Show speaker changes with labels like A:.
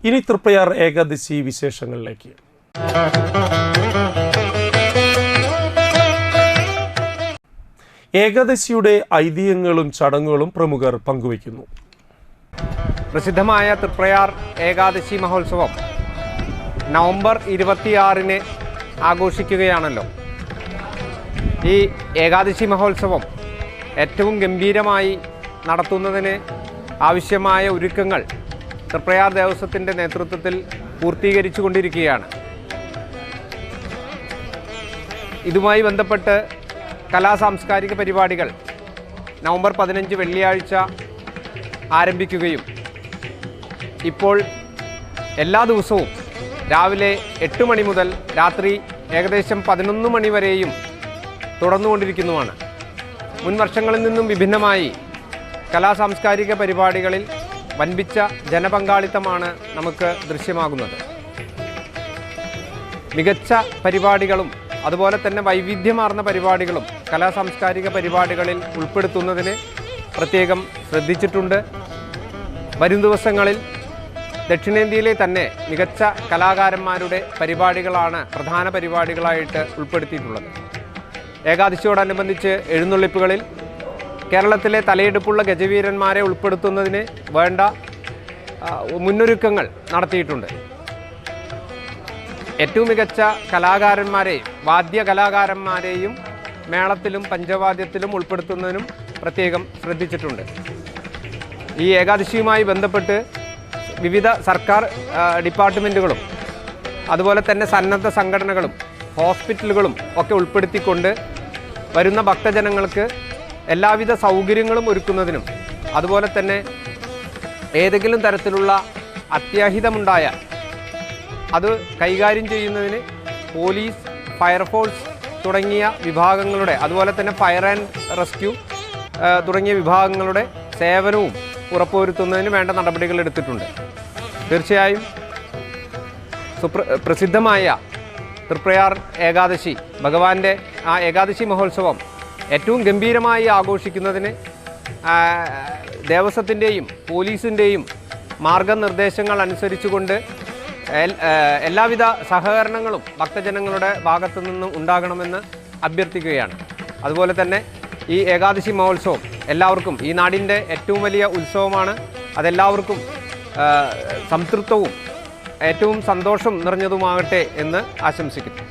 A: ഇനി തൃപ്രയാർ ഏകാദശി വിശേഷങ്ങളിലേക്ക്. ഏകാദശിയുടെ ഐതിഹ്യങ്ങളും ചടങ്ങുകളും പ്രമുഖർ പങ്കുവയ്ക്കുന്നു.
B: പ്രസിദ്ധമായ തൃപ്രയാർ ഏകാദശി മഹോത്സവം നവംബർ 26 ആഘോഷിക്കുകയാണല്ലോ. ഈ ഏകാദശി മഹോത്സവം ഏറ്റവും ഗംഭീരമായി നടത്തുന്നതിന് ആവശ്യമായ ഒരുക്കങ്ങൾ തൃപ്രയാർ ദേവസ്വത്തിൻ്റെ നേതൃത്വത്തിൽ പൂർത്തീകരിച്ചു കൊണ്ടിരിക്കുകയാണ്. ഇതുമായി ബന്ധപ്പെട്ട് കലാസാംസ്കാരിക പരിപാടികൾ നവംബർ 15 വെള്ളിയാഴ്ച ആരംഭിക്കുകയും ഇപ്പോൾ എല്ലാ ദിവസവും രാവിലെ 8 മണി മുതൽ രാത്രി ഏകദേശം 11 മണി വരെയും തുടർന്നുകൊണ്ടിരിക്കുന്നുമാണ്. മുൻ വർഷങ്ങളിൽ നിന്നും വിഭിന്നമായി കലാസാംസ്കാരിക പരിപാടികളിൽ വൻപിച്ച ജനപങ്കാളിത്തമാണ് നമുക്ക് ദൃശ്യമാകുന്നത്. മികച്ച പരിപാടികളും അതുപോലെ തന്നെ വൈവിധ്യമാർന്ന പരിപാടികളും കലാസാംസ്കാരിക പരിപാടികളിൽ ഉൾപ്പെടുത്തുന്നതിന് പ്രത്യേകം ശ്രദ്ധിച്ചിട്ടുണ്ട്. വരും ദിവസങ്ങളിൽ ദക്ഷിണേന്ത്യയിലെ തന്നെ മികച്ച കലാകാരന്മാരുടെ പരിപാടികളാണ് പ്രധാന പരിപാടികളായിട്ട് ഉൾപ്പെടുത്തിയിട്ടുള്ളത്. ഏകാദശിയോടനുബന്ധിച്ച് എഴുന്നള്ളിപ്പുകളിൽ കേരളത്തിലെ തലയെടുപ്പുള്ള ഗജവീരന്മാരെ ഉൾപ്പെടുത്തുന്നതിന് വേണ്ട മുന്നൊരുക്കങ്ങൾ നടത്തിയിട്ടുണ്ട്. ഏറ്റവും മികച്ച കലാകാരന്മാരെയും വാദ്യ കലാകാരന്മാരെയും മേളത്തിലും പഞ്ചവാദ്യത്തിലും ഉൾപ്പെടുത്തുന്നതിനും പ്രത്യേകം ശ്രദ്ധിച്ചിട്ടുണ്ട്. ഈ ഏകാദശിയുമായി ബന്ധപ്പെട്ട് വിവിധ സർക്കാർ ഡിപ്പാർട്ട്മെൻറ്റുകളും അതുപോലെ തന്നെ സന്നദ്ധ സംഘടനകളും ഹോസ്പിറ്റലുകളും ഒക്കെ ഉൾപ്പെടുത്തിക്കൊണ്ട് വരുന്ന ഭക്തജനങ്ങൾക്ക് എല്ലാവിധ സൗകര്യങ്ങളും ഒരുക്കുന്നതിനും അതുപോലെ തന്നെ ഏതെങ്കിലും തരത്തിലുള്ള അത്യാഹിതമുണ്ടായാൽ അത് കൈകാര്യം ചെയ്യുന്നതിന് പോലീസ്, ഫയർഫോഴ്സ് തുടങ്ങിയ വിഭാഗങ്ങളുടെ അതുപോലെ തന്നെ ഫയർ ആൻഡ് റെസ്ക്യൂ തുടങ്ങിയ വിഭാഗങ്ങളുടെ സേവനവും ഉറപ്പുവരുത്തുന്നതിന് വേണ്ട നടപടികൾ എടുത്തിട്ടുണ്ട്. തീർച്ചയായും പ്രസിദ്ധമായ തൃപ്രയാർ ഏകാദശി ഭഗവാന്റെ ആ ഏകാദശി മഹോത്സവം ഏറ്റവും ഗംഭീരമായി ആഘോഷിക്കുന്നതിന് ദേവസ്വത്തിൻ്റെയും പോലീസിൻ്റെയും മാർഗനിർദ്ദേശങ്ങൾ അനുസരിച്ചുകൊണ്ട് എല്ലാവിധ സഹകരണങ്ങളും ഭക്തജനങ്ങളുടെ ഭാഗത്തു നിന്നും ഉണ്ടാകണമെന്ന് അഭ്യർത്ഥിക്കുകയാണ്. അതുപോലെ തന്നെ ഈ ഏകാദശി മഹോത്സവം എല്ലാവർക്കും ഈ നാടിൻ്റെ ഏറ്റവും വലിയ ഉത്സവമാണ്. അതെല്ലാവർക്കും സംതൃപ്തവും ഏറ്റവും സന്തോഷം നിറഞ്ഞതുമാകട്ടെ എന്ന് ആശംസിക്കുന്നു.